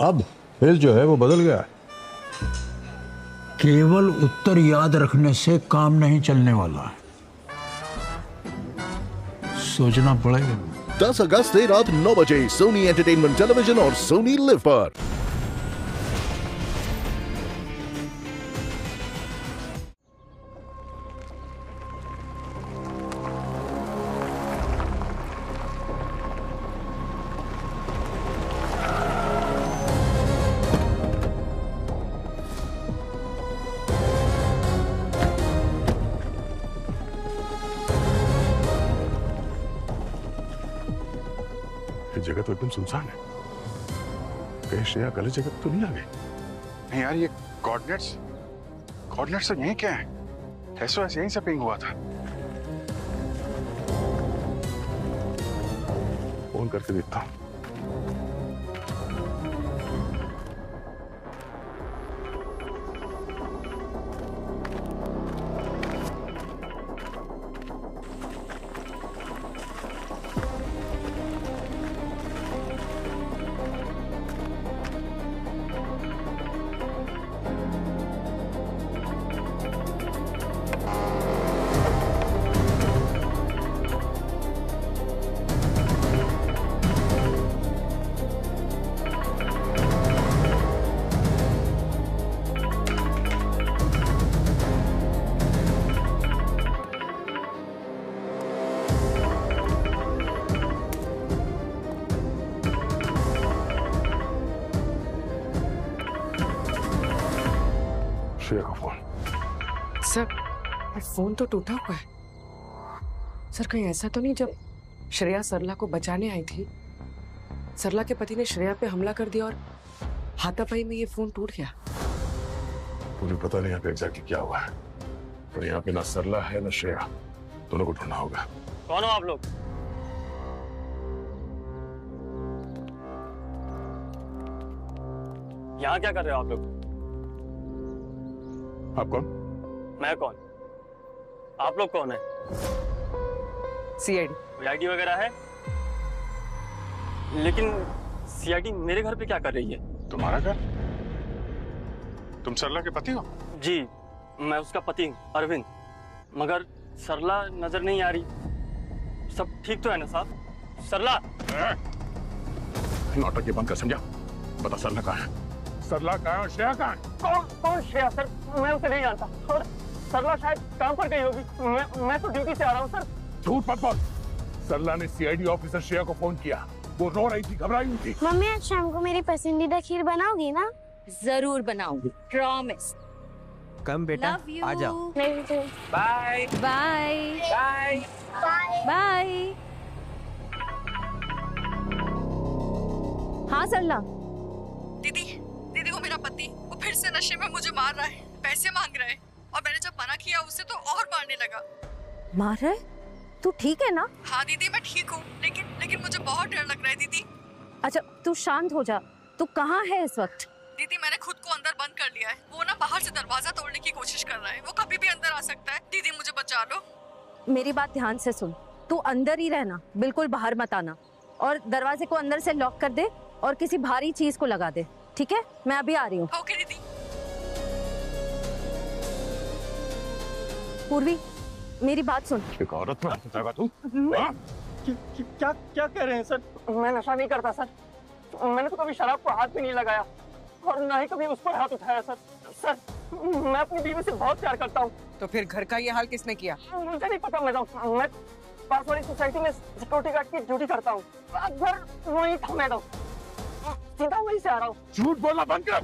अब खेल जो है वो बदल गया है। केवल उत्तर याद रखने से काम नहीं चलने वाला है, सोचना पड़ेगा। 10 अगस्त से रात 9 बजे सोनी एंटरटेनमेंट टेलीविजन और सोनी लिव पर। जगह तो एकदम सुनसान है। कहीं श्रेया गलत जगह तो नहीं आ गई? नहीं यार, ये कोऑर्डिनेट्स तो यहीं क्या है? एसओएस यहीं से पिंग हुआ था। फोन करके देखता हूँ। श्रेया का फोन। सर, फोन तो टूटा हुआ है। सर, कहीं ऐसा तो नहीं जब श्रेया सरला को बचाने आई थी, सरला के पति ने श्रेया पे हमला कर दिया और हाथापाई में ये फोन टूट गया? मुझे पता नहीं यहाँ पे एग्जैक्टली क्या हुआ है, पर यहाँ पे ना सरला है ना श्रेया, दोनों को ढूंढना होगा। कौन हो आप लोग? यहाँ क्या कर रहे हो आप लोग? आप कौन? मैं कौन? आप लोग कौन है? सीआईडी। कोई आईडी वगैरह है? लेकिन सीआईडी मेरे घर पे क्या कर रही है? तुम्हारा घर? तुम सरला के पति हो? जी, मैं उसका पति हूँ, अरविंद। मगर सरला नजर नहीं आ रही। सब ठीक तो है ना साहब? सरला! नाटक ये बंद कर, समझा? बता सरला कहाँ है? सरला कहाँ है और श्रेया कहाँ है? कौन श्रेया सर? मैं उसे नहीं जानता और सरला शायद काम पर गई होगी। मैं तो ड्यूटी से आ रहा हूँ सर। झूठ मत बोल। सरला ने सीआईडी ऑफिसर श्रेया को फोन किया, वो रो रही थी, घबराई हुई थी। मम्मी, आज शाम को मेरी पसंदीदा खीर बनाओगी ना? जरूर बनाऊंगी, प्रॉमिस। कम बेटा, आ जाओ। नहीं तो। Bye bye bye bye. हाँ सरला। दीदी वो मेरा पति, वो फिर से नशे में मुझे मार रहा है, पैसे मांग रहा है और मैंने जब मना किया उसे तो और मारने लगा। मार रहा है? तू ठीक है ना? हाँ दीदी, मैं ठीक हूँ, लेकिन मुझे बहुत डर लग रहा है दीदी। अच्छा तू शांत हो जा। तू कहाँ है इस वक्त? दीदी मैंने खुद को अंदर बंद कर लिया है। वो ना बाहर से दरवाजा तोड़ने की कोशिश कर रहा है, वो कभी भी अंदर आ सकता है। दीदी मुझे बचा लो। मेरी बात ध्यान से सुन, तू अंदर ही रहना, बिल्कुल बाहर मत आना, और दरवाजे को अंदर से लॉक कर दे और किसी भारी चीज को लगा दे, ठीक है? मैं अभी आ रही हूँ। ओके दीदी। पूर्वी, मेरी बात सुन। एक औरत में बताएगा तू? क्या कह रहे हैं सर? मैं नशा नहीं करता सर। मैंने तो कभी शराब को हाथ भी नहीं लगाया और ना ही कभी उस पर हाथ उठाया सर। सर, मैं अपनी बीवी से बहुत प्यार करता हूँ। तो फिर घर का ये हाल किसने किया? मुझे नहीं पता मैडम, मैं पास वाली सोसाइटी में सिक्योरिटी गार्ड की ड्यूटी करता हूँ। घर वहीं था मैडम, सीधा वहीं से आ रहा हूँ। झूठ बोलना बंद कर।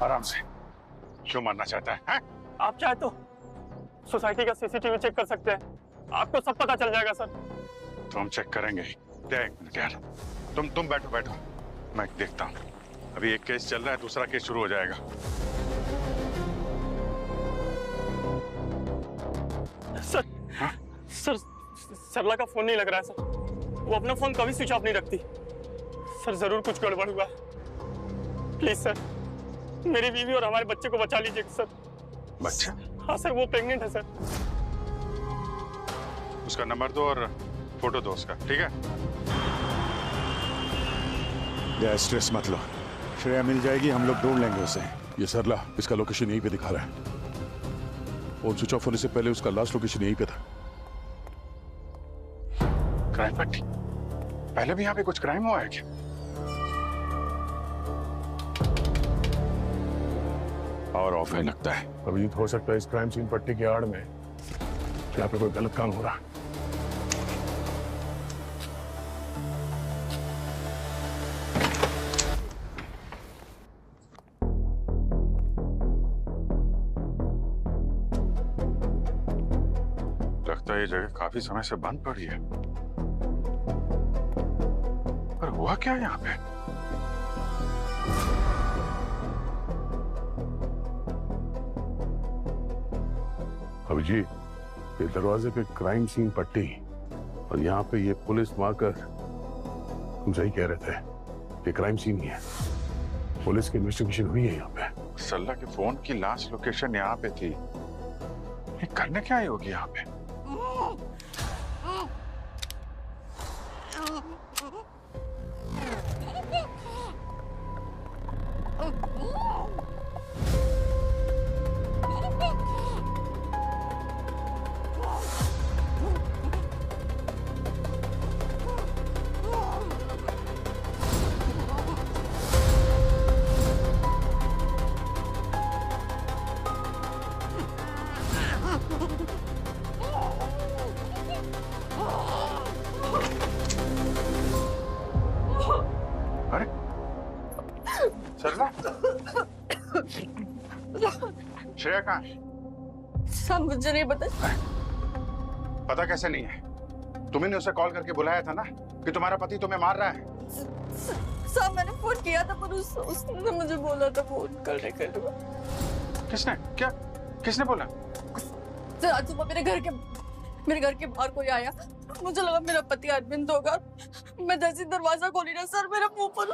आराम से। क्यों मारना चाहता है? आप चाहे तो सोसाइटी का सीसीटीवी चेक कर सकते हैं, आपको सब पता चल जाएगा सर। तो हम चेक करेंगे ही। एक मिनट यार, तुम बैठो, मैं देखता हूँ। अभी एक केस चल रहा है, दूसरा केस शुरू हो जाएगा। सर, हाँ? सर, सरला का फोन नहीं लग रहा है सर। वो अपना फोन कभी स्विच ऑफ नहीं रखती। सर जरूर कुछ गड़बड़ हुआ है। प्लीज सर, मेरी बीवी और हमारे बच्चे को बचा लीजिए सर। बच्चा? हाँ सर, वो प्रेग्नेंट है सर। उसका नंबर दो और फोटो दो उसका, ठीक है? या स्ट्रेस मत लो, श्रेया मिल जाएगी, हम लोग ढूंढ लेंगे उसे। ये सरला, इसका लोकेशन यहीं पे दिखा रहा है। फोन स्विच ऑफ होने से पहले उसका लास्ट लोकेशन यहीं पे था। क्राइम पट्टी? पहले भी यहाँ पे कुछ क्राइम हुआ है क्या? और ऑफ है लगता है। अभिजीत, हो सकता है इस क्राइम सीन पट्टी की आड़ में यहाँ पे कोई गलत काम हो रहा है। लगता है ये जगह काफी समय से बंद पड़ी है। पर हुआ क्या यहाँ पे? अभिजीत, ये दरवाजे पे क्राइम सीन पट्टी और यहाँ पे ये पुलिस मार्कर, तुम सही कह रहे थे, ये क्राइम सीन ही है। पुलिस की इन्वेस्टिगेशन हुई है यहाँ पे। सरला के फोन की लास्ट लोकेशन यहाँ पे थी। ये करने क्या आई होगी यहाँ पे? अरे सरला, श्रेया कहाँ है? सब मुझे नहीं पता। पता कैसे नहीं है? तुम्हें उसे कॉल करके बुलाया था ना कि तुम्हारा पति तुम्हें मार रहा है। सब मैंने फोन किया था, पर उसने मुझे बोला था फोन करने के लिए। किसने? क्या किसने बोला? सर आज सुबह मेरे घर के बाहर कोई आया, मुझे लगा मेरा पति अरविंद होगा। मैं जैसे दरवाजा खोली ना सर, मेरा मुंह पर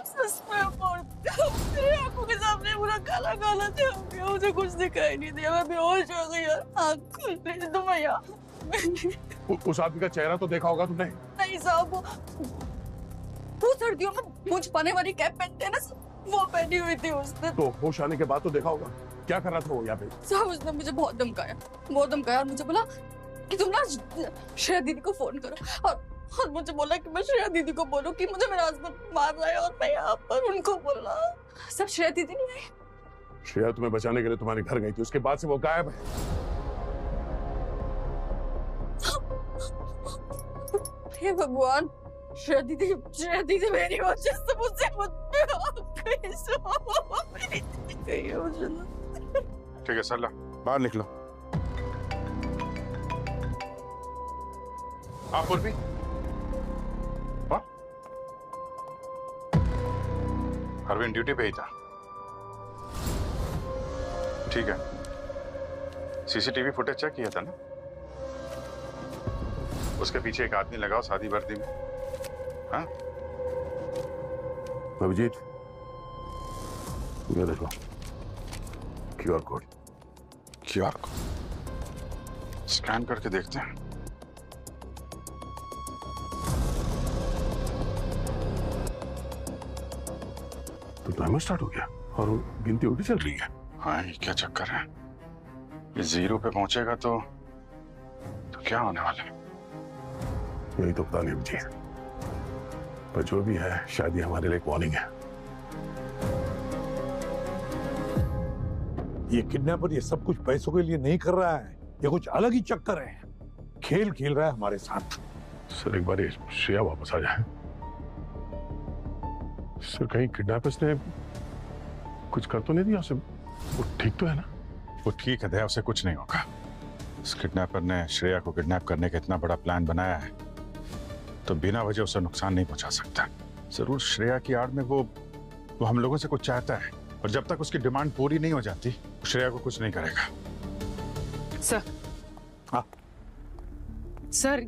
मेरी आंखों के सामने पूरा काला काला छा गया। मुझे कुछ दिखाई नहीं दिया, मैं बेहोश हो गई यार। आँख खुल तो मैं यहाँ। उस आदमी का चेहरा तो देखा होगा तुमने? नहीं साहब, वो सर्दियों में मूंछ पाने वाली कैप पहनते हैं ना, वो पहनी हुई थी उसने। तो होश आने के बाद तो देखा होगा। क्या कर रहा था वो यहाँ पे? साहब उसने मुझे बहुत धमकाया और मुझे बोला कि तुम ना श्रेया दीदी को फोन करो, और मुझे बोला कि मैं श्रेया दीदी को बोलूं कि मुझे मेरा हस्बैंड मार रहा है, और मैं यहाँ पर उनको बोला। सब श्रेया दीदी नहीं आई। श्रेया तुम्हें बचाने के लिए तुम्हारे घर गई थी, उसके बाद से वो गायब है। हे भगवान, श्रेया दीदी मेरी वजह से मुझसे ठीक है सरला, बाहर निकलो। आप पूर्वी, अरविंद ड्यूटी पे ही था। ठीक है, सीसीटीवी फुटेज चेक किया था ना? उसके पीछे एक आदमी लगाओ शादी वर्दी में। हाँ अभिजीत, ये देखो QR code. QR code scan करके देखते हैं। तो टाइमर स्टार्ट हो गया और गिनती उल्टी चल रही है। हाँ, ये क्या चक्कर है? ये 0 पे पहुंचेगा तो क्या होने वाला है? यही तो पता नहीं अभिजीत, पर जो भी है शायद ये हमारे लिए एक वार्निंग है। ये किडनैपर ये सब कुछ पैसों के लिए नहीं कर रहा है, ये कुछ अलग ही चक्कर है। खेल खेल रहा है हमारे साथ। सर एक बार श्रेया वापस आ जाए। सर कहीं किडनैपर्स ने कुछ कर तो नहीं दिया उसे? वो ठीक तो है ना? वो ठीक है दया, उसे कुछ नहीं होगा। इस किडनैपर ने श्रेया को किडनैप करने का इतना बड़ा प्लान बनाया है तो बिना वजह उसे नुकसान नहीं पहुंचा सकता। जरूर श्रेया की आड़ में वो हम लोगों से कुछ चाहता है, और जब तक उसकी डिमांड पूरी नहीं हो जाती श्रेया को कुछ नहीं करेगा। सर, हाँ सर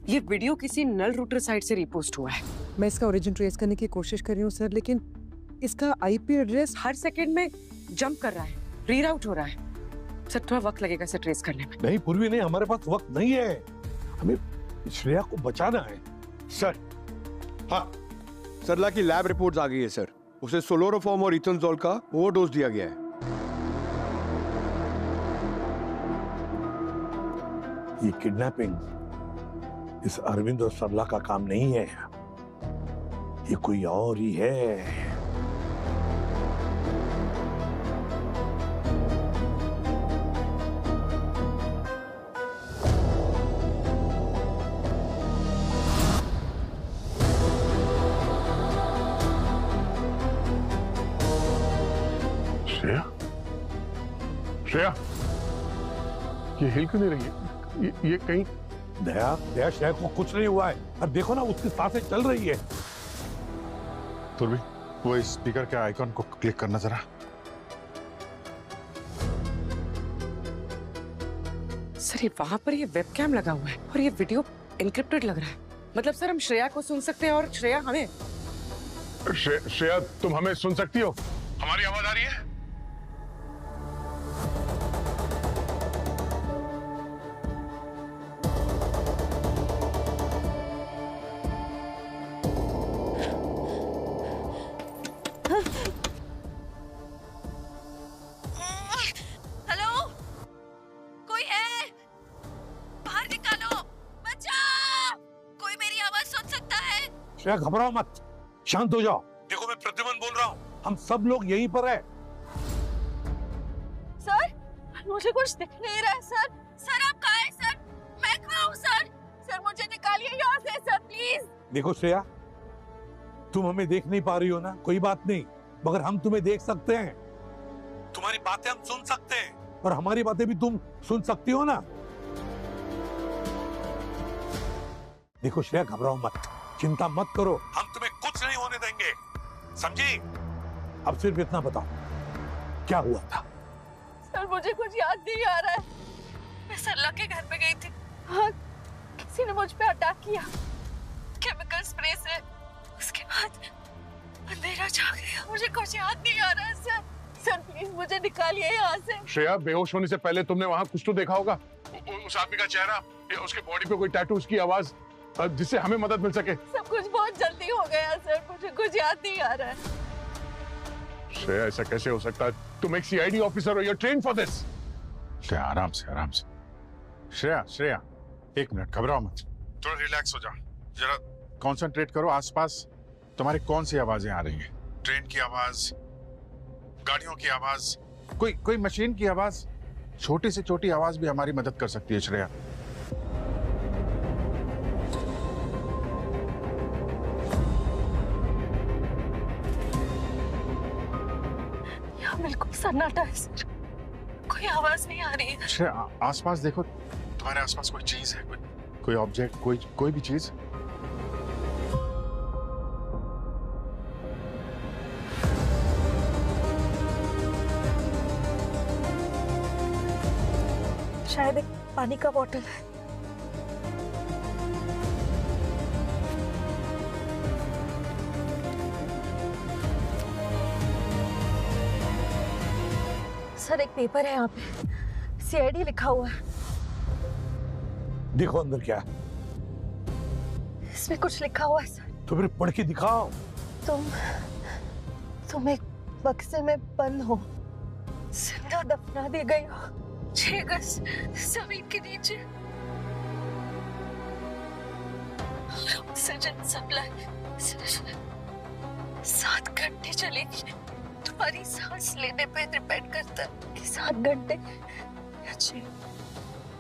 ये वीडियो किसी नल रूटर साइट से रिपोस्ट हुआ है। मैं इसका ओरिजिन ट्रेस करने की कोशिश कर रही हूँ सर, लेकिन इसका आईपी एड्रेस हर सेकंड में जंप कर रहा है, रीराउट हो रहा है। सर थोड़ा वक्त लगेगा इसे ट्रेस करने में। नहीं पूर्वी, नहीं, हमारे पास वक्त नहीं है, हमें श्रेया को बचाना है। सर। हाँ सरला की लैब रिपोर्ट्स आ गई है सर। उसे सोलोरोफॉर्म और इथेनॉल का ओवरडोज दिया गया है। ये किडनैपिंग इस अरविंद और सरला का काम नहीं है, ये कोई और ही है। श्रेया, श्रेया, ये हिल क्यों नहीं रही है? ये कहीं दया दया श्रेया को कुछ नहीं हुआ है। अब देखो ना, उसकी सांसें चल रही है। तुरभी, वो इस स्पीकर के आइकॉन को क्लिक करना जरा। सर ये वहां पर ये वेबकैम लगा हुआ है और ये वीडियो एन्क्रिप्टेड लग रहा है। मतलब सर हम श्रेया को सुन सकते हैं और श्रेया हमें। श्रेया, तुम हमें सुन सकती हो? हमारी आवाज आ रही है? हेलो, कोई है? बाहर निकालो, बचाओ! कोई मेरी आवाज सुन सकता है? श्रेया घबराओ मत, शांत हो जाओ। देखो मैं प्रद्युमन बोल रहा हूँ, हम सब लोग यहीं पर है। सर, मुझे कुछ दिख नहीं रहा है सर। सर आप कहाँ हैं सर? मैं कहाँ हूँ सर? सर मुझे निकालिए यहाँ से सर प्लीज। देखो श्रेया, तुम हमें देख नहीं पा रही हो ना, कोई बात नहीं, मगर हम तुम्हें देख सकते हैं। तुम्हारी बातें हम सुन सकते हैं और हमारी बातें भी तुम सुन सकती हो ना। देखो श्रेया घबराओ मत, चिंता मत करो, हम तुम्हें कुछ नहीं होने देंगे, समझी? अब सिर्फ इतना बताओ, क्या हुआ था? सर मुझे कुछ याद नहीं आ रहा है। मैं सरला के घर पे गई थी। हाँ, किसी ने मुझ पे अटैक किया केमिकल स्प्रे से। उसके बाद अंधेरा छा गया। मुझे कुछ याद नहीं आ रहा है सर। सर प्लीज मुझे निकालिए यहाँ से। श्रेया, बेहोश होने से पहले तुमने वहां कुछ तो देखा होगा। उस आदमी का चेहरा या उसके बॉडी पे कोई टैटू, उसकी आवाज, जिससे हमें मदद मिल सके। सब कुछ बहुत जल्दी हो गया सर, मुझे कुछ याद नहीं आ रहा है। श्रेया, ऐसा कैसे हो सकता है? तुम एक सीआईडी ऑफिसर हो, you are trained for this. Shreya आराम से, आराम से। श्रेया, श्रेया, एक मिनट, घबराओ मत, थोड़ा रिलैक्स हो जाओ, जरा कंसंट्रेट करो। आसपास तुम्हारी कौन सी आवाजें आ रही हैं? ट्रेन की आवाज, गाड़ियों की आवाज, कोई मशीन की आवाज? छोटी से छोटी आवाज भी हमारी मदद कर सकती है श्रेया। यहाँ बिल्कुल सन्नाटा है सर, कोई आवाज नहीं आ रही है। श्रेया, आसपास देखो, तुम्हारे आसपास कोई चीज है, कोई ऑब्जेक्ट, कोई भी चीज? शायद एक पानी का बोतल है। सर एक पेपर है यहाँ पे, सीआईडी लिखा हुआ है। देखो अंदर क्या है। इसमें कुछ लिखा हुआ है सर। तो फिर पढ़ के दिखाओ। तुम एक बक्से में बंद हो, जिंदा दफना दी गई हो 6 गज जमीन के नीचे। ऑक्सीजन सप्लाई सिर्फ 7 घंटे चलेगी। तुम्हारी सांस लेने पे डिपेंड करता है कि 7 घंटे या 6।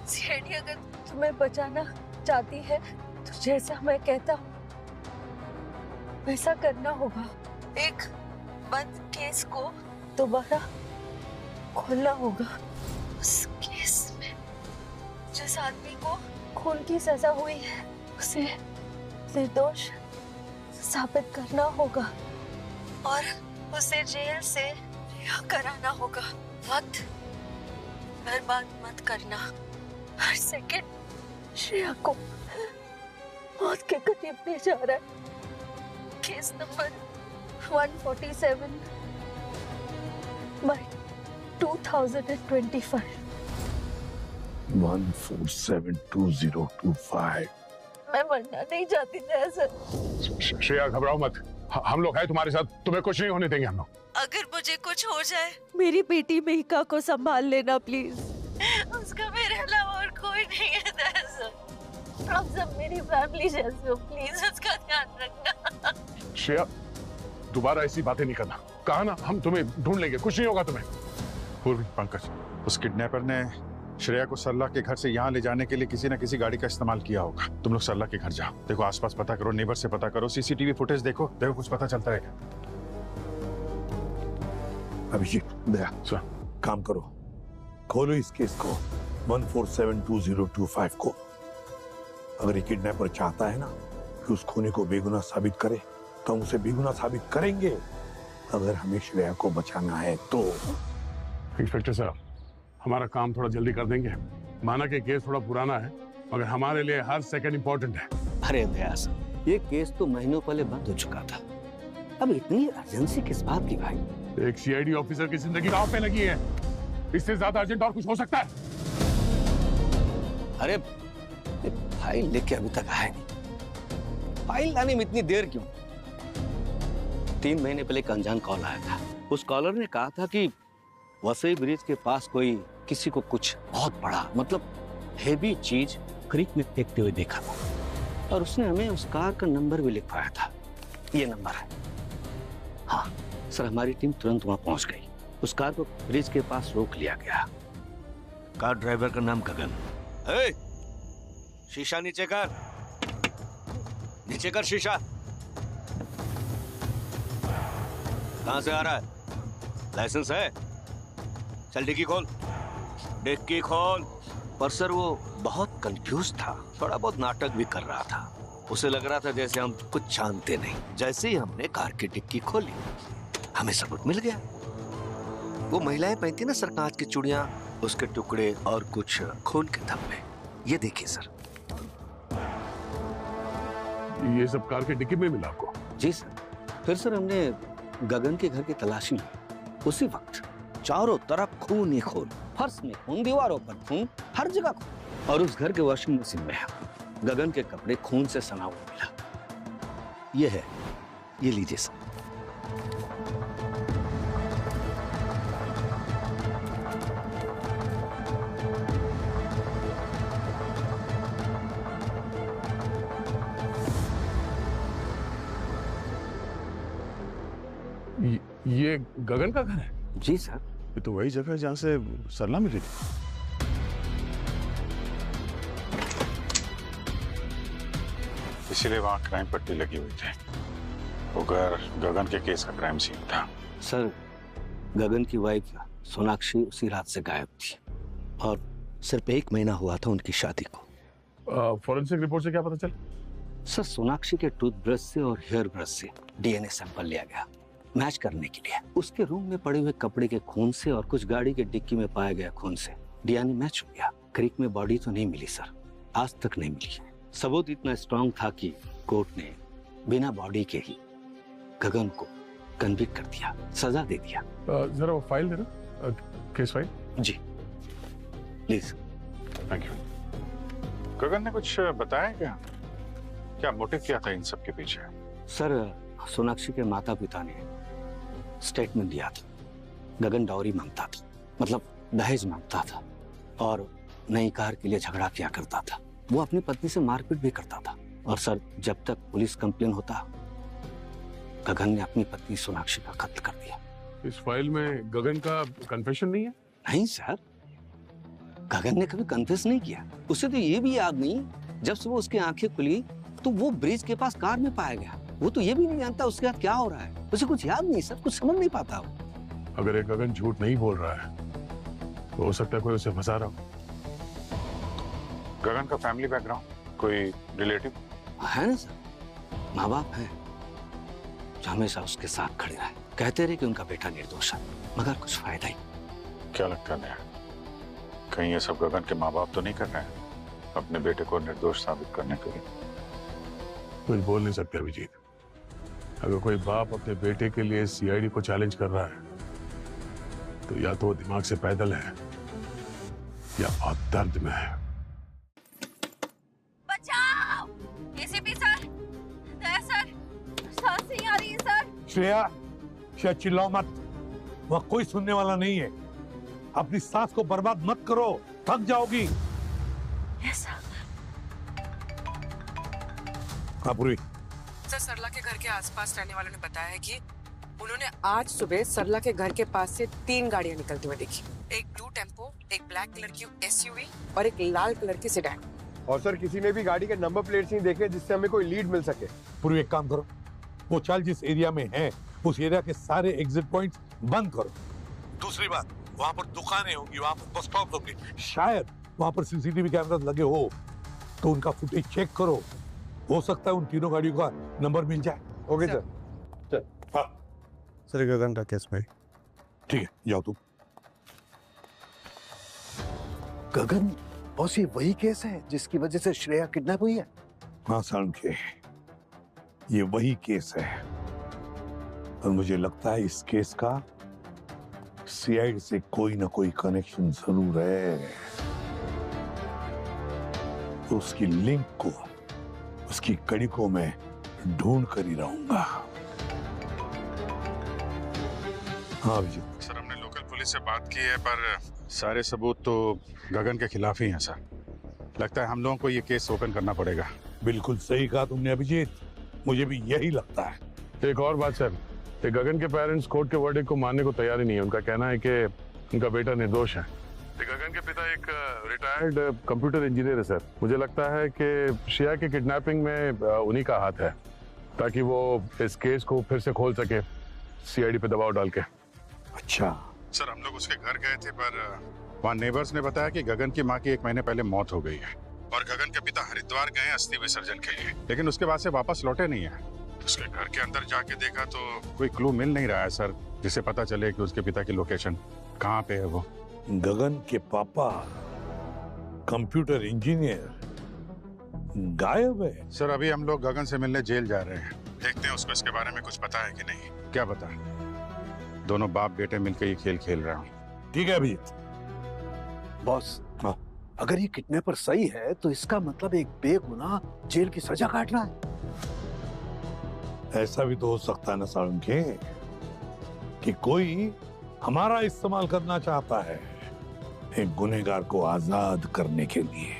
सीआईडी अगर तुम्हें बचाना चाहती है तो जैसा मैं कहता हूँ वैसा करना होगा। एक बंद केस को दोबारा खोलना होगा। उस केस में जिस आदमी को खून की सजा हुई है उसे निर्दोष साबित करना होगा और उसे जेल से रिहा कराना होगा। वक्त बर्बाद मत करना। हर सेकंड श्रेया को मौत के करीब ले जा रहा है। Case number 147 by 2025। 1472025। मैं मरना नहीं चाहती थी सर। श्रेया घबराओ मत, हम लोग हैं तुम्हारे साथ, तुम्हें कुछ नहीं होने देंगे हम लोग। अगर मुझे कुछ हो जाए, मेरी बेटी मेहिका को संभाल लेना प्लीज। उसका मेरे अलावा और कोई नहीं है दरअसल। आप सब मेरी फैमिली जैसे हो, प्लीज उसका ध्यान रखना। श्रेया, दोबारा ऐसी बातें नहीं करना। कहा ना, हम तुम्हें ढूंढ लेंगे, कुछ नहीं होगा तुम्हें। पूर्वी, पंकज, उस किडनैपर ने श्रेया को सरला के घर से यहाँ ले जाने के लिए किसी न किसी गाड़ी का इस्तेमाल किया होगा। तुम लोग सरला के घर जाओ, देखो आसपास पता करो, नेबर से पता करो, सीसीटीवी फुटेज देखो कुछ पता चलता है। अभिजीत, दया, काम करो, खोलो इस केस को 14722025 को। अगर ये किडनैपर चाहता है ना कि उस खूनी को बेगुनाह साबित करे, तो हम उसे बेगुनाह साबित करेंगे। अगर हमें श्रेया को बचाना है तो। इंस्पेक्टर साहब, हमारा काम थोड़ा जल्दी कर देंगे। माना कि केस थोड़ा पुराना है, मगर हमारे लिए हर सेकंड इंपॉर्टेंट है। अरे व्यास, ये केस तो महीनों पहले बंद हो चुका था, अब इतनी अर्जेंसी किस बात की भाई? एक सीआईडी ऑफिसर की जिंदगी दांव पे लगी है, इससे ज्यादा अर्जेंट और कुछ हो सकता है? अरे फाइल लेके अभी तक आया नहीं, फाइल लाने में इतनी देर क्यों? 3 महीने पहले एक अनजान कॉल आया था। उस कॉलर ने कहा था कि वसई ब्रिज के पास कोई किसी को कुछ बहुत बड़ा, मतलब हेवी चीज क्रीक में फेंकते हुए देखा था, और उसने हमें उस कार का नंबर भी लिखवाया था। ये नंबर है। हाँ सर, हमारी टीम तुरंत वहां पहुंच गई। उस कार को ब्रिज के पास रोक लिया गया। कार ड्राइवर का नाम गगन। शीशा नीचे कर, नीचे कर शीशा। कहां से आ रहा है? लाइसेंस है? चल डिक्की खोल, डिक्की खोल। पर सर वो बहुत कंफ्यूज था, थोड़ा बहुत नाटक भी कर रहा था। उसे लग रहा था जैसे हम कुछ जानते नहीं। जैसे ही हमने कार की डिक्की खोली, हमें सबूत मिल गया। वो महिलाएं पहनती ना सर कांच की चूड़ियां, उसके टुकड़े और कुछ खून के धब्बे। ये देखिए सर। ये सब कार के डिक्की में मिला आपको? जी सर। फिर सर हमने गगन के घर की तलाशी ली। उसी वक्त चारों तरफ खून ही खून, फर्श में खून, दीवारों पर खून, हर जगह खून। और उस घर के वॉशिंग मशीन में गगन के कपड़े खून से सना हुआ मिला। ये है, ये लीजिए सर। ये गगन का घर है? जी सर। ये तो वही जगह है जहां से सरला मिली थी। इसीलिए वहां क्राइम पट्टी लगी हुई थी। वो घर गगन के केस का क्राइम सीन था। सर, गगन की वाइफ सोनाक्षी उसी रात से गायब थी, और सिर्फ 1 महीना हुआ था उनकी शादी को। फॉरेंसिक रिपोर्ट से क्या पता चला? सर, सोनाक्षी के टूथब्रश से और हेयर ब्रश से डीएनए सैंपल लिया गया मैच करने के लिए। उसके रूम में पड़े हुए कपड़े के खून से और कुछ गाड़ी के डिक्की में पाया गया खून से डीएनए मैच हो गया। क्रीक में बॉडी तो नहीं मिली सर, आज तक नहीं मिली। सबूत इतना स्ट्रांग था कि कोर्ट ने बिना बॉडी के ही गगन को कन्विक्ट कर दिया, सजा दे दिया। जरा वो फाइल देना, केस फाइल। जी प्लीज। Thank you. गगन ने कुछ बताया क्या मोटिव क्या था इन सब के पीछे? सर, सोनाक्षी के माता पिता ने स्टेटमेंट दिया था गगन डाउरी मांगता था, मतलब दहेज मांगता था, और नई कार के लिए झगड़ा किया करता था। वो अपनी पत्नी से मारपीट भी करता था। और सर, जब तक पुलिस कंप्लेन होता, गगन ने अपनी पत्नी सोनाक्षी का कत्ल कर दिया। इस फाइल में गगन का कन्फेशन नहीं है? नहीं सर, गगन ने कभी कन्फेस नहीं किया। उसे तो ये भी याद नहीं, जब से वो उसकी आंखें खुली तो वो ब्रिज के पास कार में पाया गया। वो तो ये भी नहीं जानता उसके साथ क्या हो रहा है। उसे कुछ याद नहीं सर, कुछ समझ नहीं पाता वो। अगर एक गगन झूठ नहीं बोल रहा है तो हो सकता है कोई उसे फंसा रहा हो। गगन का फैमिली बैकग्राउंड, कोई रिलेटिव है ना सर? माँ बाप है जो हमेशा उसके साथ खड़े रहे, कहते रहे कि उनका बेटा निर्दोष है, मगर कुछ फायदा ही। क्या लगता है, कहीं ये सब गगन के माँ बाप तो नहीं कर रहे हैं अपने बेटे को निर्दोष साबित करने के लिए? कुछ बोल नहीं सकते अभिजीत। अगर कोई बाप अपने बेटे के लिए सीआईडी को चैलेंज कर रहा है तो या तो वो दिमाग से पैदल है या बहुत दर्द में है। बचाओ! एसीपी सर, दया सर, सांस नहीं आ रही है श्रेया चिल्लाओ मत, वह कोई सुनने वाला नहीं है। अपनी सास को बर्बाद मत करो, थक जाओगी। पूर्वी, सर सरला के घर के आसपास रहने वालों ने बताया है कि उन्होंने आज सुबह सरला के घर के पास से 3 गाड़ियां निकलती हुई देखी। एक ब्लू टेम्पो, एक ब्लैक कलर की एसयूवी और एक लाल कलर की सेडान। और सर किसी ने भी गाड़ी के नंबर प्लेट्स नहीं देखे जिससे हमें कोई लीड मिल सके। पूर्वी एक काम करो, वो चाल जिस एरिया में है उस एरिया के सारे एग्जिट पॉइंट्स बंद करो। दूसरी बात, वहां पर दुकानें होंगी, वहां पर बस स्टॉप होंगे, शायद वहां पर सीसीटीवी कैमरास लगे हो तो उनका फुटेज चेक करो। हो सकता है उन तीनों गाड़ियों का नंबर मिल जाए। Okay sir. हाँ सर गगन का केस में। ठीक है, जाओ तुम। गगन बॉस, ये वही केस है जिसकी वजह से श्रेया किडनैप हुई है? हाँ सालुंखे, ये वही केस है और मुझे लगता है इस केस का सीआईडी से कोई ना कोई कनेक्शन जरूर है। तो उसकी लिंक को, उसकी कड़ी को मैं ढूंढ कर ही रहूंगा। हाँ अभिजीत सर, हमने लोकल पुलिस से बात की है पर सारे सबूत तो गगन के खिलाफ ही हैं सर। लगता है हम लोगों को ये केस ओपन करना पड़ेगा। बिल्कुल सही कहा तुमने अभिजीत, मुझे भी यही लगता है। एक और बात सर, ये गगन के पेरेंट्स कोर्ट के वर्डिक्ट को मानने को तैयार ही नहीं है। उनका कहना है कि उनका बेटा निर्दोष है। गगन के पिता एक रिटायर्ड कंप्यूटर इंजीनियर है सर। मुझे लगता है कि श्रेया की किडनैपिंग में उन्हीं का हाथ है, ताकि वो इस केस को फिर से खोल सके सीआईडी पे दबाव डाल के। अच्छा सर, हम लोग उसके घर गए थे पर वहाँ नेबर्स ने बताया कि गगन की माँ की 1 महीने पहले मौत हो गई है और गगन के पिता हरिद्वार गए अस्थि विसर्जन के लिए, लेकिन उसके बाद से वापस लौटे नहीं है। उसके घर के अंदर जाके देखा तो कोई क्लू मिल नहीं रहा है सर, जिससे पता चले कि उसके पिता की लोकेशन कहाँ पे है। वो गगन के पापा कंप्यूटर इंजीनियर गायब है। सर, अभी हम लोग गगन से मिलने जेल जा रहे हैं। देखते हैं उसको इसके बारे में कुछ पता है कि नहीं। क्या पता, दोनों बाप बेटे मिलकर ये खेल खेल रहे हैं। ठीक है अभी बॉस, अगर ये किडनैपर सही है तो इसका मतलब एक बेगुनाह जेल की सजा काट रहा है। ऐसा भी तो हो सकता है ना सालुंखे कि कोई हमारा इस्तेमाल करना चाहता है एक गुनहगार को आजाद करने के लिए।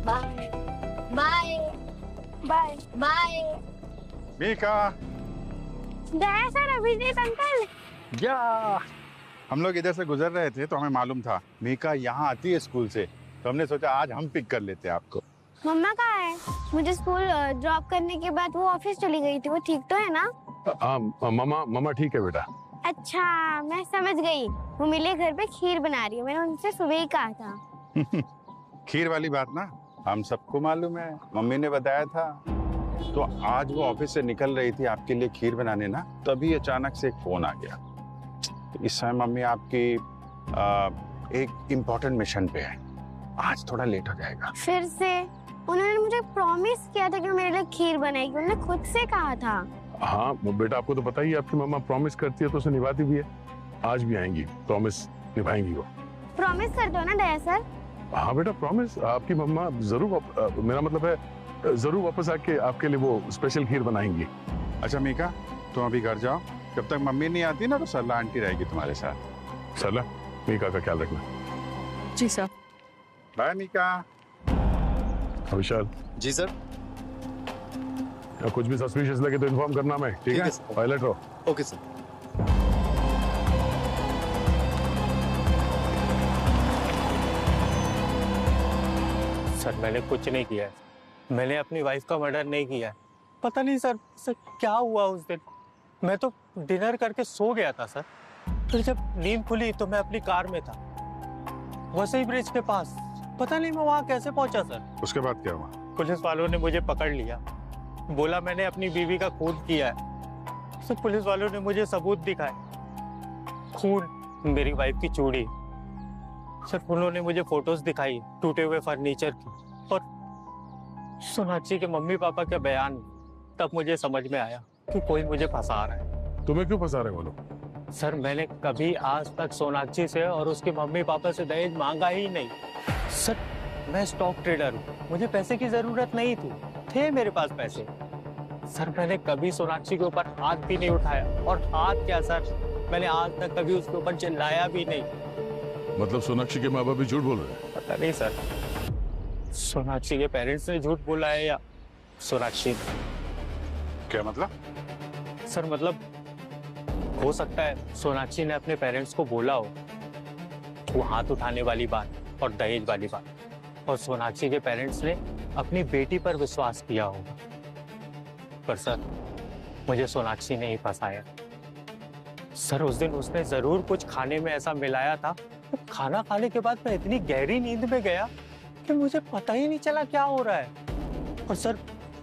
Bye bye bye bye. Mika, Daya sir, Abhijeet uncle. या हम लोग इधर से गुजर रहे थे तो हमें मालूम था मीका यहाँ आती है स्कूल से, तो हमने सोचा आज हम पिक कर लेते हैं आपको। मम्मा कहाँ है? मुझे स्कूल ड्रॉप करने के बाद वो ऑफिस चली गई थी, वो ठीक तो है ना? मामा ठीक है बेटा। अच्छा, मैं समझ गई। वो मेरे घर पे खीर बना रही है, मैंने उनसे सुबह ही कहा था। खीर वाली बात ना हम सबको मालूम है, मम्मी ने बताया था। तो आज वो ऑफिस से निकल रही थी आपके लिए खीर बनाने ना, तभी अचानक से एक फोन आ गया। तो इस समय मम्मी आपकी एक इम्पोर्टेंट मिशन पे है, आज थोड़ा लेट हो जाएगा। फिर से? उन्होंने मुझे प्रॉमिस किया था कि वो मेरे लिए खीर बनाएगी, उन्होंने खुद से कहा था। हाँ बेटा, आपको तो पता ही है, आपकी मम्मा प्रॉमिस करती है तो उसे निभाती भी है। आज भी आएंगी, प्रॉमिस निभाएंगी वो। प्रॉमिस कर दो ना दया सर। हाँ बेटा, प्रॉमिस। आपकी मम्मा जरूर, मेरा मतलब है जरूर वापस आके आपके लिए वो स्पेशल खीर बनाएंगी। अच्छा मीका, तुम अभी घर जाओ, जब तक मम्मी नहीं आती ना तो सरला आंटी रहेगी तुम्हारे साथ। सरला, मीका का ख्याल रखना। जी सर। बाय मीका। विशाल जी सर। कुछ भी सस्पिशियस लगे तो इन्फॉर्म करना मैं, ठीक है? पायलट रहो। Okay sir. सर मैंने कुछ नहीं किया है, मैंने अपनी वाइफ का मर्डर नहीं किया है। पता नहीं सर क्या हुआ उस दिन, मैं तो डिनर करके सो गया था सर। फिर जब नींद खुली तो मैं अपनी कार में था, वसई ब्रिज के पास। पता नहीं मैं वहाँ कैसे पहुंचा सर। उसके बाद क्या हुआ? पुलिस वालों ने मुझे पकड़ लिया, बोला मैंने अपनी बीवी का खून किया है। सर पुलिस वालों ने मुझे सबूत दिखाए, खून, मेरी वाइफ की चूड़ी। सर उन्होंने मुझे फोटोज दिखाई टूटे हुए फर्नीचर की, और सोनाक्षी के मम्मी पापा के बयान। तब मुझे समझ में आया कि कोई मुझे फंसा रहा है। तुम्हें क्यों फंसा रहे वो लोग? सर मैंने कभी आज तक सोनाक्षी से और उसके मम्मी पापा से दहेज मांगा ही नहीं। सर मैं स्टॉक ट्रेडर हूँ, मुझे पैसे की जरूरत नहीं थी, थे मेरे पास पैसे। सर मैंने कभी सोनाक्षी के ऊपर हाथ भी नहीं उठाया, और हाथ क्या सर, मैंने आज तक कभी उसके ऊपर चिल्लाया भी नहीं। मतलब सोनाक्षी के माँ बाप भी झूठ बोल रहे हैं? पता नहीं सर, सोनाक्षी के पेरेंट्स ने झूठ बोला है या सोनाक्षी ने। क्या मतलब? सर मतलब हो सकता है सोनाक्षी ने अपने पेरेंट्स को बोला हो वो हाथ उठाने वाली बात और दहेज वाली बात, और सोनाक्षी के पेरेंट्स ने अपनी बेटी पर विश्वास किया होगा। पर सर मुझे सोनाक्षी ने ही फंसाया। सर उस दिन उसने जरूर कुछ खाने में ऐसा मिलाया था, खाना खाने के बाद मैं इतनी गहरी नींद में गया कि मुझे पता ही नहीं चला क्या हो रहा है। और सर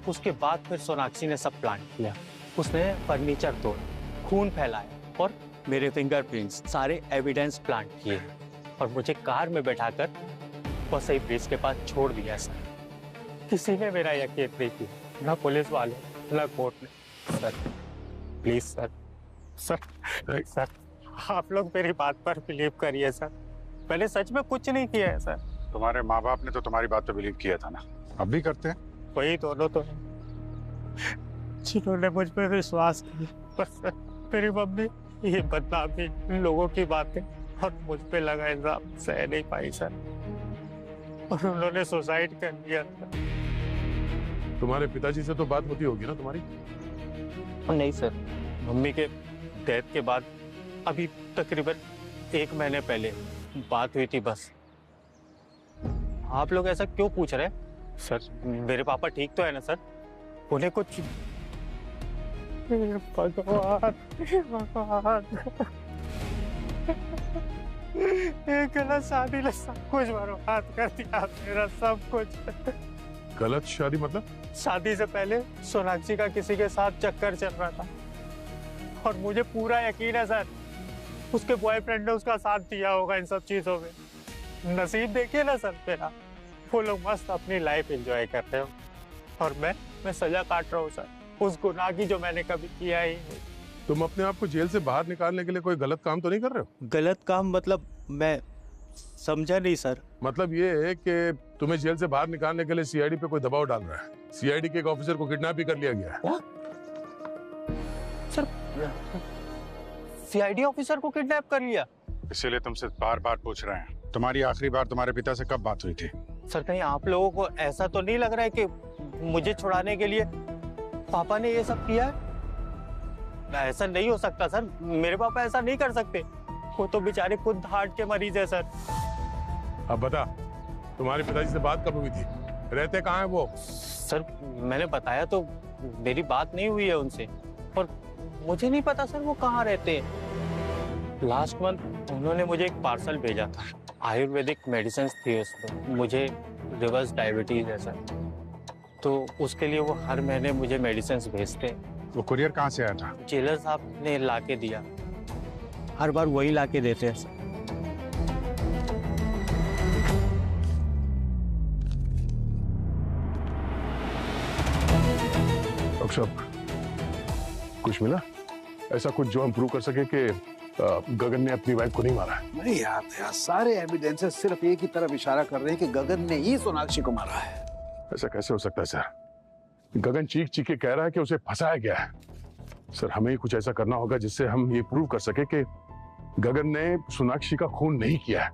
उसके बाद फिर सोनाक्षी ने सब प्लान किया। उसने फर्नीचर तोड़ा, खून फैलाया और मेरे फिंगरप्रिंट्स सारे एविडेंस प्लांट किए और मुझे कार में बैठाकर वसई ब्रिज के पास छोड़ दिया। सर किसी ने मेरा यकीन नहीं किया, ना पुलिस वाले ना कोर्ट ने। Sir please sir, sir sir आप लोग मेरी बात पर बिलीव करिए सर, मैंने सच में कुछ नहीं किया है सर। तुम्हारे माँ बाप ने तो तुम्हारी बात पे बिलीव किया था ना, अब भी करते हैं। वही दोनों तो हैं जिन्होंने मुझ पर विश्वास किया, पर सर मेरी मम्मी ये बदनामी, लोगों की बातें और मुझ पे लगा इल्जाम सह नहीं पाई सर, और उन्होंने सुसाइड कर लिया था। तुम्हारे पिताजी से तो बात होती होगी ना तुम्हारी? नहीं सर, मम्मी के डेथ के बाद अभी तकरीबन 1 महीने पहले बात हुई थी बस। आप लोग ऐसा क्यों पूछ रहे हैं? सर मेरे पापा ठीक तो है ना सर? उन्हें कुछ भगवान भगवान एक गलत शादी ने सब कुछ बर्बाद कर दिया, मेरा सब कुछ। गलत शादी मतलब? शादी से पहले सोनाक्षी का किसी के साथ चक्कर चल रहा था और मुझे पूरा यकीन है सर उसके बॉयफ्रेंड ने उसका साथ दिया होगा इन सब चीजों में। नसीब देखिए ना सर मेरा, वो लोग मस्त अपनी लाइफ एंजॉय कर रहे हो और मैं सजा काट रहा हूँ सर उस गुनाह की जो मैंने कभी किया ही नहीं। तुम अपने आप को जेल से बाहर निकालने के लिए कोई गलत काम तो नहीं कर रहे हो? गलत काम मतलब मैं समझा नहीं सर। मतलब ये है कि तुम्हें जेल से बाहर निकालने के लिए सीआईडी पे कोई दबाव डाल रहा है। सीआईडी के एक ऑफिसर को किडनैप भी कर लिया गया है। सर सीआईडी ऑफिसर को किडनैप कर लिया? इसीलिए तुमसे बार-बार पूछ रहे हैं, तुम्हारी आखिरी बार तुम्हारे पिता से कब बात हुई थी? सर कहीं आप लोगों को ऐसा तो नहीं लग रहा है कि मुझे छुड़ाने के लिए पापा ने ये सब किया है? ऐसा नहीं हो सकता सर, मेरे पापा ऐसा नहीं कर सकते, वो तो बेचारे खुद हार्ट के मरीज है सर। अब बता, तुम्हारे पिताजी से बात कब हुई थी? रहते कहाँ हैं वो? सर मैंने बताया तो मेरी बात नहीं हुई है उनसे, और मुझे नहीं पता सर वो कहाँ रहते हैं। लास्ट मंथ उन्होंने मुझे एक पार्सल भेजा था, आयुर्वेदिक मेडिसिन थी उसमें, मुझे रिवर्स डायबिटीज है सर, तो उसके लिए वो हर महीने मुझे मेडिसिन भेजते हैं। वो कुरियर कहाँ से आया था? जेलर साहब ने लाके दिया, हर बार वही लाके देते हैं सर। डॉक्टर साहब कुछ मिला ऐसा कुछ जो हम प्रूव कर सके कि गगन ने अपनी वाइफ को नहीं मारा है? नहीं यार, सारे एविडेंसेस सिर्फ एक ही तरफ इशारा कर रहे हैं कि गगन ने ही सोनाक्षी को मारा है। ऐसा कैसे हो सकता है सर? गगन चीख चीख के कह रहा है कि उसे फंसाया गया है। सर हमें ही कुछ ऐसा करना होगा जिससे हम ये प्रूव कर सके कि गगन ने सोनाक्षी का खून नहीं किया है,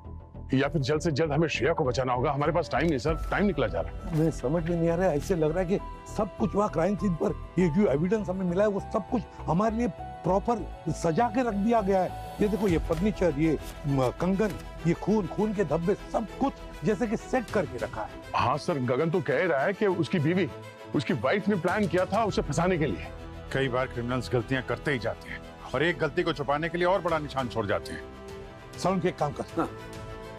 या फिर जल्द से जल्द हमें श्रेया को बचाना होगा। हमारे पास टाइम नहीं सर, टाइम निकला जा रहा है। मैं समझ में नहीं आ रहा है, ऐसे लग रहा है कि सब कुछ वहाँ क्राइम सीन पर ये जो एविडेंस हमें मिला है वो सब कुछ हमारे लिए प्रॉपर सजा के रख दिया गया है। ये देखो, ये फर्नीचर, ये कंगन, ये खून के धब्बे, सब कुछ जैसे कि सेट करके रखा है। हाँ सर, गगन तो कह रहा है कि उसकी बीवी, उसकी वाइफ ने प्लान किया था उसे फंसाने के लिए। कई बार क्रिमिनल्स गलतियां करते ही जाते हैं और एक गलती को छुपाने के लिए और बड़ा निशान छोड़ जाते हैं। साउंड के एक काम कर ना,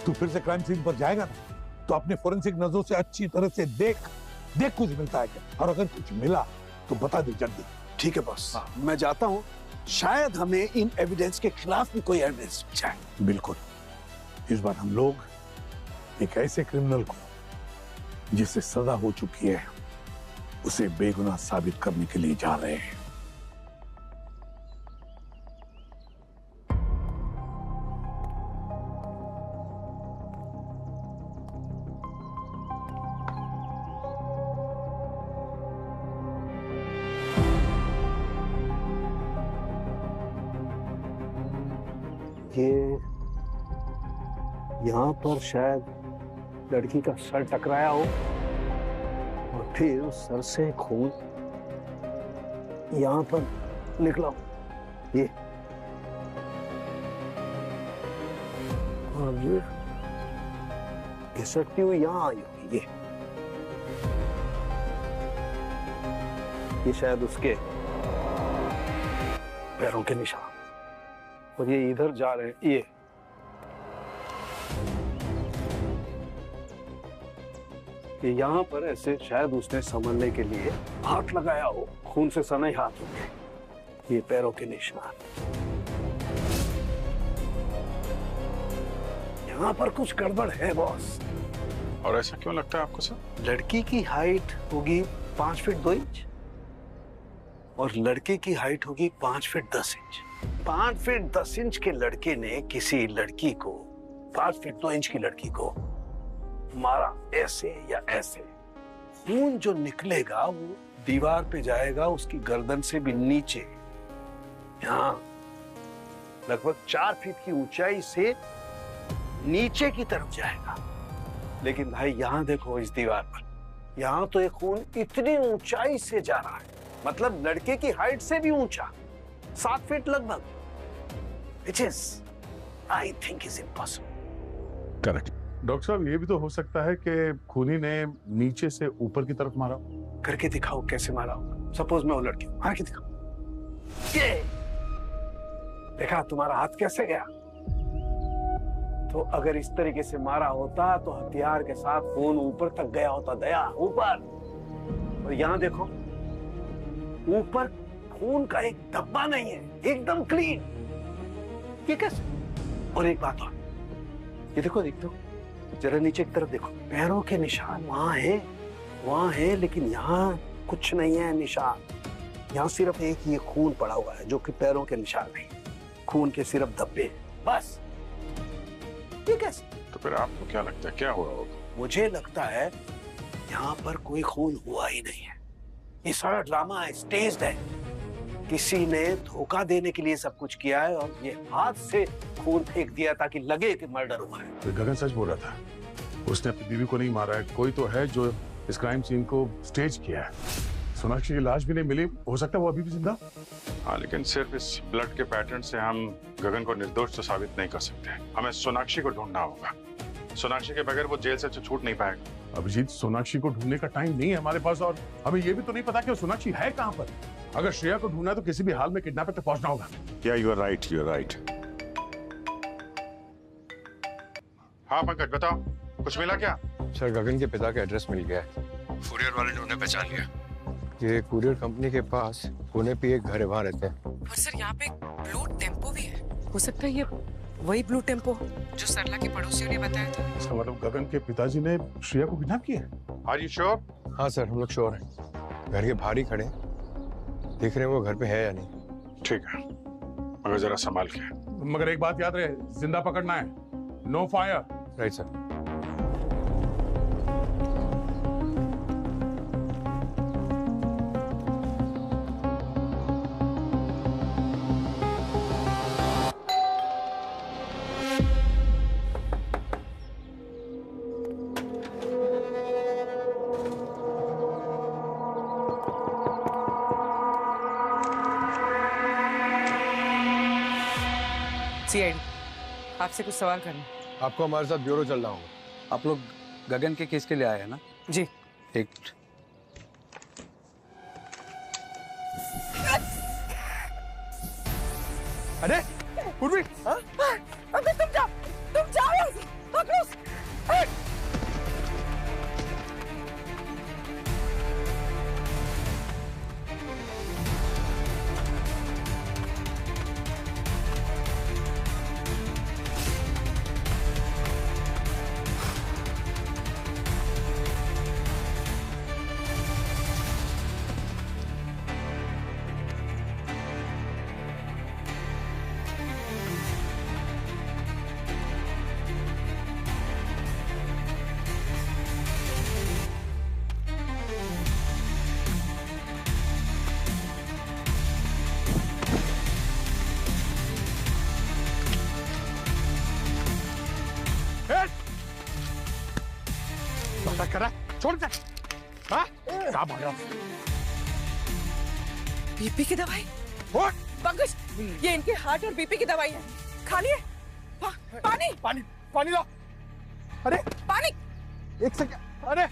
तू फिर से क्राइम सीन पर जाएगा ना तो अपने फोरेंसिक नजरों से अच्छी तरह से देख कुछ मिलता है क्या, और अगर कुछ मिला तो बता दे जल्दी। ठीक है बॉस, मैं जाता हूँ, शायद हमें इन एविडेंस के खिलाफ भी कोई एविडेंस मिल जाए। बिल्कुल, इस बार हम लोग एक ऐसे क्रिमिनल को जिसे सजा हो चुकी है उसे बेगुनाह साबित करने के लिए जा रहे हैं। ये यहाँ पर शायद लड़की का सर टकराया हो और फिर उस सर से खून यहाँ पर निकला हो। ये और ये घिसटती हुई यहाँ आई होगी। ये शायद उसके पैरों के निशान, और ये इधर जा रहे हैं। ये यहाँ पर ऐसे शायद उसने संभलने के लिए हाथ लगाया हो, खून से सने हाथ होंगे। ये पैरों के निशान। यहाँ पर कुछ गड़बड़ है बॉस। और ऐसा क्यों लगता है आपको सर? लड़की की हाइट होगी 5 फीट 2 इंच और लड़के की हाइट होगी 5 फीट 10 इंच। 5 फीट 10 इंच के लड़के ने किसी लड़की को 5 फीट 2 इंच की lड़की को मारा ऐसे या ऐसे। खून जो निकलेगा वो दीवार पे जाएगा उसकी गर्दन से भी नीचे, यहाँ लगभग 4 फीट की ऊंचाई से नीचे की तरफ जाएगा। लेकिन भाई यहाँ देखो इस दीवार पर, यहाँ तो ये खून इतनी ऊंचाई से जा रहा है, मतलब लड़के की हाइट से भी ऊंचा, 7 फीट लगभग, which is I think is impossible। Correct. Doctor साहब ये भी तो हो सकता है कि खूनी ने नीचे से ऊपर की तरफ मारा। करके दिखाओ कैसे मारा होगा। सपोज मैं वो लड़की हूं, मार के दिखाओ। ये देखा तुम्हारा हाथ कैसे गया? तो अगर इस तरीके से मारा होता तो हथियार के साथ खून ऊपर तक गया होता, दया ऊपर। और यहाँ देखो ऊपर खून का एक धब्बा नहीं है, एकदम क्लीन। ये कैसे? और एक बात और, ये देखो जरा नीचे की तरफ देखो, पैरों के निशान वहां है, लेकिन यहाँ कुछ नहीं है निशान। यहाँ सिर्फ एक ये खून पड़ा हुआ है जो कि पैरों के निशान नहीं, खून के सिर्फ धब्बे, बस। ये कैसे? तो फिर आपको क्या लगता है क्या हुआ होगा? मुझे लगता है यहाँ पर कोई खून हुआ ही नहीं है। ये सारा ड्रामा है, स्टेज्ड है। किसी ने धोखा देने के लिए सब कुछ किया है और ये हाथ से खून फेंक दिया ताकि लगे कि मर्डर हुआ है। तो गगन सच बोल रहा था, उसने अपनी बीवी को नहीं मारा है। कोई तो है जो इस क्राइम सीन को स्टेज किया है। सोनाक्षी की लाश भी नहीं मिली, हो सकता है वो अभी भी जिंदा। हाँ, लेकिन सिर्फ इस ब्लड के पैटर्न से हम गगन को निर्दोष तो साबित नहीं कर सकते। हमें सोनाक्षी को ढूंढना होगा। सोनाक्षी के बगैर वो जेल से तो छूट नहीं पाएगा। अभिजीत, सोनाक्षी को ढूंढने का टाइम नहीं है हमारे पास, और हमें ये भी तो नहीं पता कि सोनाक्षी है कहाँ पर। अगर श्रेया को ढूंढना है तो किसी भी हाल में किडनैपर तक पहुंचना होगा। You are right. हाँ पंकज, बताओ कुछ मिला क्या? सर, गगन के पिता का एड्रेस मिल गया है। कुरियर वाले ने उन्हें पहचान लिया। ये कुरियर कंपनी के पास पुणे पे एक घर है, वहाँ रहते हैं। और सर यहाँ पे एक ब्लू टेम्पो भी है। हो सकता है ये वही ब्लू टेम्पो जो सरला के पड़ोसियों ने बताया था। इसका मतलब गगन के पिताजी ने श्रेया को किडनैप किया है। Are you sure? हाँ सर, हम लोग श्योर हैं। घर के बाहर ही खड़े देख रहे हैं वो घर पे है या नहीं। ठीक है, मगर जरा संभाल के। मगर एक बात याद रहे, जिंदा पकड़ना है, no fire. Right sir. CID, आपसे कुछ सवाल करना। आपको हमारे साथ ब्यूरो चलना होगा। आप लोग गगन के केस के लिए आए हैं ना? जी। एक अरे पूर्वी, अबे तुम जाओ यहाँ से, पकड़ो उसे। अटैक कर रहा है, छोड़ दे। हाँ क्या भाग रहा? बीपी की दवाई? पंकज, ये इनके हार्ट और बीपी की दवाई है, खा लिए। पानी पानी पानी लो। अरे पानी। एक सेकंड। अरे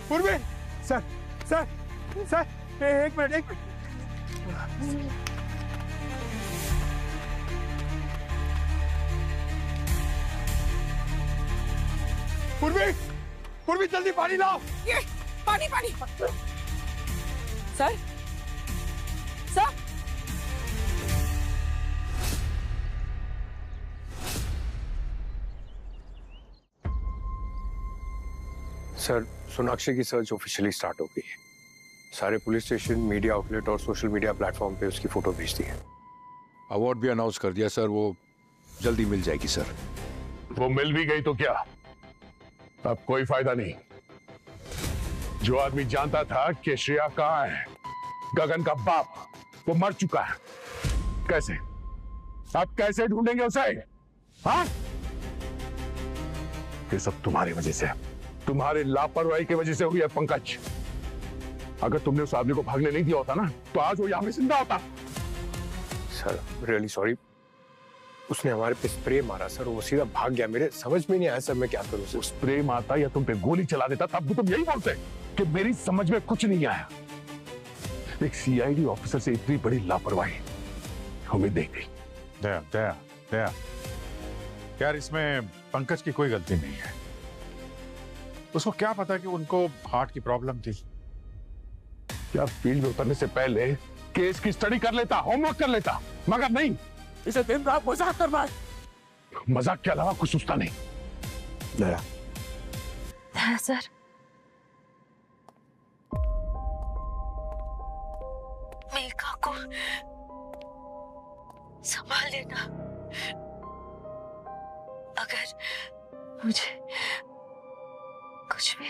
पूर्वी सर सर सर एक मिनट एक मिनट। पूर्वी पूर्वी जल्दी पानी लाओ। ये पानी पानी। सर सर सर, सोनाक्षी की सर्च ऑफिशियली स्टार्ट हो गई है। सारे पुलिस स्टेशन, मीडिया आउटलेट और सोशल मीडिया प्लेटफॉर्म पे उसकी फोटो भेज दी है। अवार्ड भी अनाउंस कर दिया सर, वो जल्दी मिल जाएगी सर। वो मिल भी गई तो क्या, अब कोई फायदा नहीं। जो आदमी जानता था कि श्रेया कहाँ है, गगन का बाप, वो मर चुका है। कैसे, अब कैसे ढूंढेंगे उसे? हाँ, ये सब तुम्हारी वजह से, तुम्हारे लापरवाही की वजह से हुई है पंकज। अगर तुमने उस आदमी को भागने नहीं दिया होता ना, तो आज वो यहां पे जिंदा होता। सर रियली सॉरी, उसने हमारे पे स्प्रे मारा सर, वो सीधा भाग गया। मेरे समझ में नहीं आया सर मैं क्या करूं सर। स्प्रे मारता या तुम पे गोली चला देता तब भी तुम यही बोलते कि मेरी समझ में कुछ नहीं आया। एक सीआईडी ऑफिसर से इतनी बड़ी लापरवाही उम्मीद नहीं थी। दया दया दया यार, इसमें पंकज की कोई गलती नहीं है। उसको क्या पता कि उनको हार्ट की प्रॉब्लम थी। क्या फील्ड में उतरने से पहले केस की स्टडी कर लेता, होमवर्क कर लेता, मगर नहीं, इसे दिन रात मजाक कर रहा है। मजाक के अलावा कुछ सोचता नहीं। दया सर, मेघा को संभाल लेना। अगर मुझे कुछ भी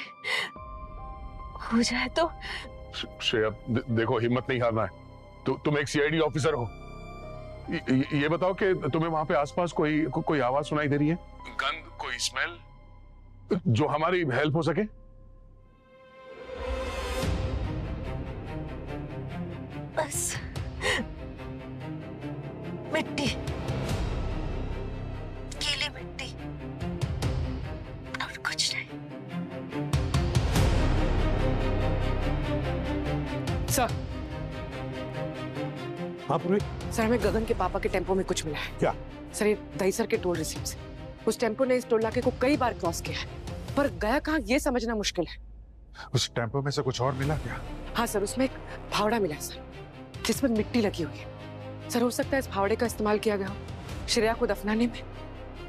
हो जाए तो। श्रेया देखो, हिम्मत नहीं हारना है। तुम एक सीआईडी ऑफिसर हो। ये बताओ कि तुम्हें वहां पे आसपास कोई आवाज सुनाई दे रही है? गंध, कोई स्मेल जो हमारी हेल्प हो सके? बस मिट्टी, गीली मिट्टी, और कुछ नहीं। सर। हाँ पूर्वी। सर, हमें गगन के पापा के टेम्पो में कुछ मिला है। क्या? सर, ये दहीसर के टोल रिसीप्ट से। उस टेम्पो ने इस टोल नाके को कई बार क्रॉस किया है, पर गया कहाँ ये समझना मुश्किल है। उस टेम्पो में से कुछ और मिला क्या? हाँ सर, उसमें एक फावड़ा मिला है सर, जिसमें मिट्टी लगी हुई है। सर, हो सकता है इस फावड़े का इस्तेमाल किया गया हो श्रेया को दफनाने में।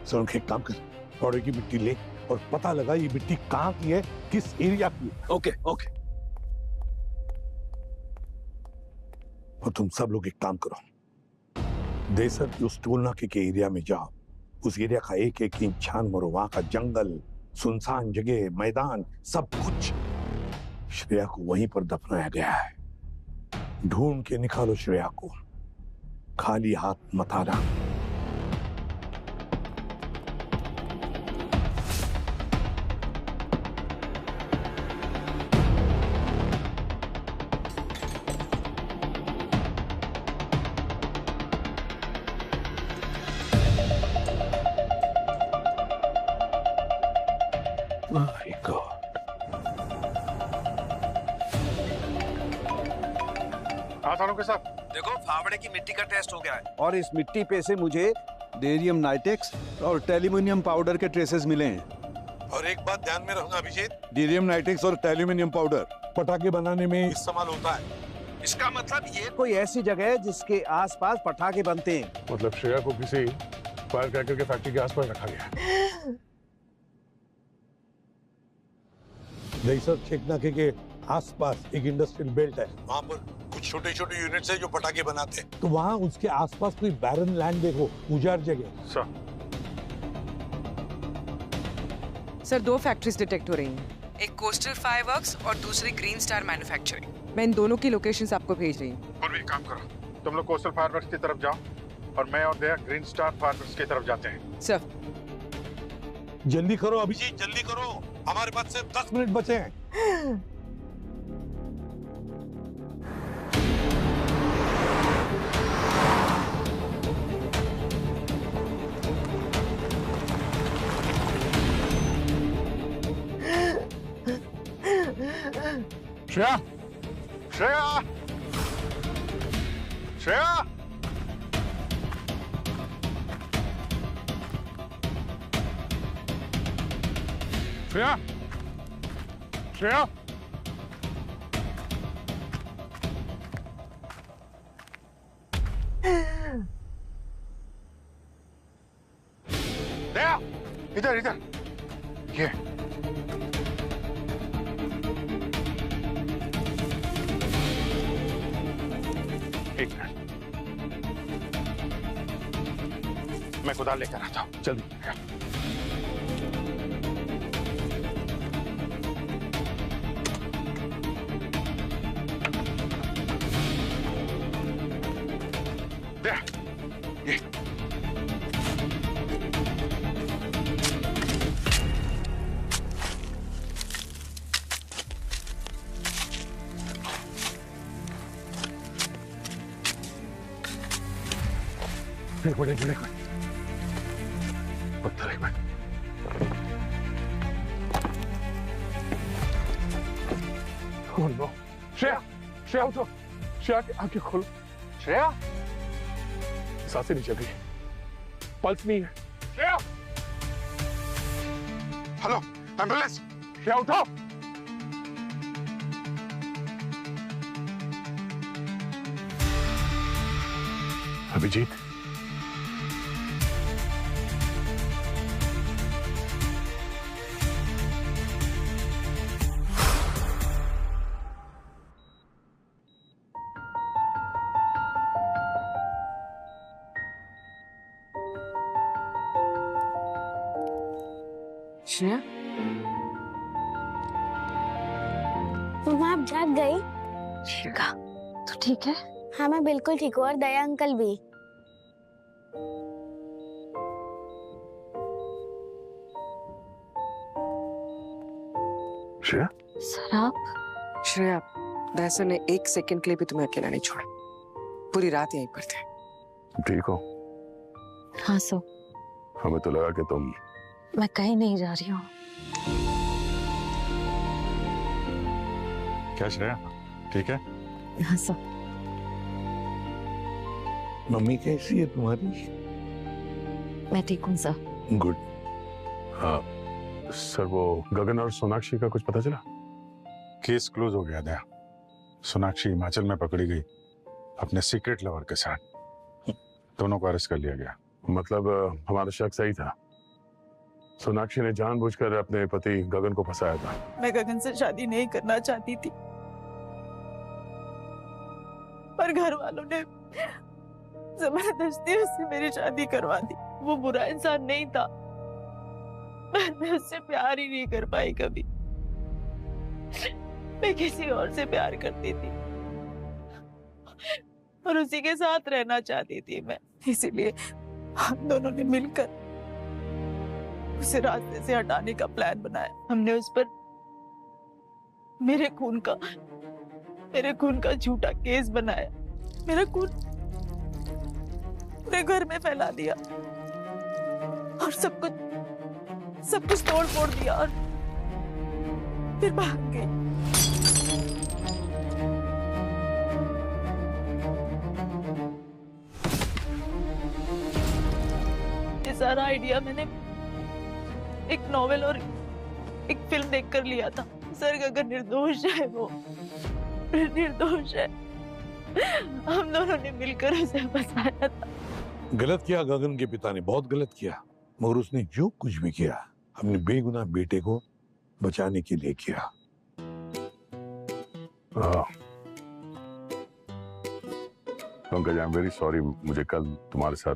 सर, उनके एक काम कर, फावड़े की मिट्टी ले और पता लगा ये मिट्टी कहाँ की है, किस एरिया की है। Okay okay. और तुम सब लोग एक काम करो, देसर की उस टोल नाके के एरिया में जाओ, उस एरिया का एक एक इंच छान मारो। वहां का जंगल, सुनसान जगह, मैदान, सब कुछ श्रेया को वहीं पर दफनाया गया है। ढूंढ के निकालो श्रेया को, खाली हाथ मत आना। के साथ देखो, फावड़े की मिट्टी का टेस्ट हो गया है और इस मिट्टी पे से मुझे बेरियम नाइट्रेक्स और टेल्यूमिनियम पाउडर के ट्रेसेस मिले हैं। और एक बात ध्यान में रखना अभिजीत, बेरियम नाइट्रेक्स और टेल्यूमिनियम पाउडर पटाखे बनाने में इस्तेमाल होता है। इसका मतलब ये कोई ऐसी जगह है जिसके आसपास पटाखे बनते हैं। मतलब श्रेया को किसी फायर क्रैकर के फैक्ट्री के आसपास रखा गया। दहीसर चेक नाके के आसपास एक इंडस्ट्रियल बेल्ट है, वहाँ पर कुछ छोटे छोटे यूनिट्स है जो पटाखे बनाते हैं। तो वहाँ उसके आसपास कोई बैरन लैंड देखो, उजाड़ जगह। सर, 2 फैक्ट्रीज डिटेक्ट हो रही हैं, एक कोस्टल फायरवर्क्स और दूसरी ग्रीन स्टार मैन्युफैक्चरिंग। मैं इन दोनों की लोकेशंस आपको भेज रही हूँ। और भी काम करो, तुम लोग कोस्टल फायरवर्क्स की तरफ जाओ और मैं और दया ग्रीन स्टार फायरवर्क्स की तरफ जाते हैं। सर, जल्दी करो अभिजीत, जल्दी करो, हमारे पास सिर्फ 10 मिनट बचे हैं। श्रेया, श्रेया, श्रेया, श्रेया, श्रेया, श्रेया, इधर इधर, ये एक मिनट, मैं कुदाल लेकर आता हूं, जल्दी। ये एक मिनट, पत्थर एक मिनट। खोल लो, श्रेया, श्रेया उठो, श्रेया की आंखें खोलो, श्रेया, सांसें नहीं चल रही, पल्स नहीं है, श्रेया, हेलो, एम्बुलेंस, श्रेया उठो। अभिजीत, श्रेया, मम्मा आप जाग गई? शिखा, तू ठीक है? हाँ मैं बिल्कुल ठीक हूँ, और दया अंकल भी। श्रेया, सर आप? श्रेया, दया ने 1 सेकंड के लिए भी तुम्हें अकेला नहीं छोड़ा, पूरी रात यहीं पर थे। ठीक हो? हाँ सो। हमें तो लगा कि तुम। मैं कहीं नहीं जा रही हूँ। क्या श्रेया, ठीक है? हाँ सर। मम्मी कैसी है तुम्हारी? मैं ठीक हूँ सर। गुड। हाँ सर, वो गगन और सोनाक्षी का कुछ पता चला? केस क्लोज हो गया दया। सोनाक्षी हिमाचल में पकड़ी गई अपने सीक्रेट लवर के साथ। दोनों को अरेस्ट कर लिया गया। मतलब हमारा शक सही था, सोनाक्षी ने जानबूझकर अपने पति गगन को फंसाया था। मैं गगन से शादी नहीं करना चाहती थी, पर घर वालों ने जबरदस्ती उससे मेरी शादी करवा दी। वो बुरा इंसान नहीं था, पर मैं उससे प्यार ही नहीं कर पाई कभी। मैं किसी और से प्यार करती थी और उसी के साथ रहना चाहती थी मैं। इसीलिए हम दोनों ने मिलकर उसे रास्ते से हटाने का प्लान बनाया। हमने उस पर मेरे खून का झूठा केस बनाया। मेरा खून पूरे घर में फैला दिया और सब कुछ तोड़ फोड़ दिया और फिर भाग गई। ये सारा आइडिया मैंने एक नॉवेल और एक फिल्म देखकर लिया था। सर गगन निर्दोष है, वो निर्दोष है। हम दोनों ने मिलकर उसे फंसाया था। गलत किया गगन के पिता ने, बहुत गलत किया, मगर उसने जो कुछ भी किया अपने बेगुनाह बेटे को बचाने के लिए किया। Pankaj, I am very sorry. मुझे कल तुम्हारे साथ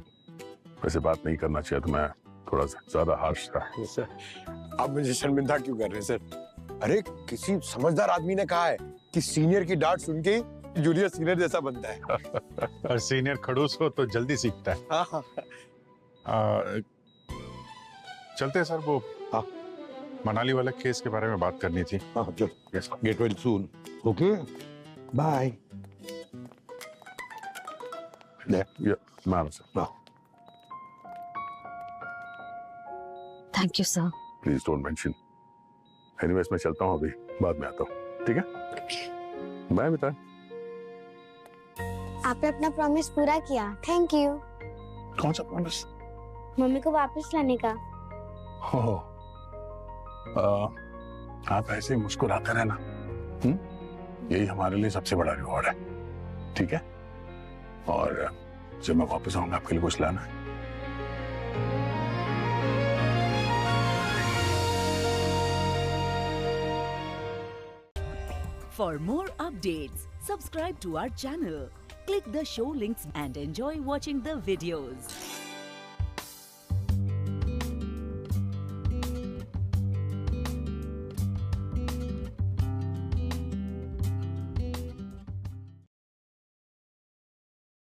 वैसे बात नहीं करना चाहिए था, मैं थोड़ा सा ज्यादा हार्श था। सर, आप मुझे शर्मिंदा क्यों कर रहे हैं सर? अरे किसी समझदार आदमी ने कहा है कि सीनियर की डांट सुन के जूनियर सीनियर जैसा बनता है। और सीनियर खड़ूस हो तो जल्दी सीखता है। चलते हैं सर, वो मनाली वाले केस के बारे में बात करनी थी। हाँ चल, get well soon. Okay, bye. Thank you sir. Please don't mention. Anyways मैं चलता हूँ, अभी बाद में आता हूँ, ठीक है? बाय बेटा। आपने अपना प्रॉमिस पूरा किया, थैंक यू। कौन सा प्रॉमिस? मम्मी को वापस लाने का। हो, आप ऐसे ही मुस्कुराते रहना, यही हमारे लिए सबसे बड़ा रिवॉर्ड है, ठीक है? और जब मैं वापस आऊंगा आपके लिए कुछ लाना है। For more updates, subscribe to our channel, click the show links and enjoy watching the videos.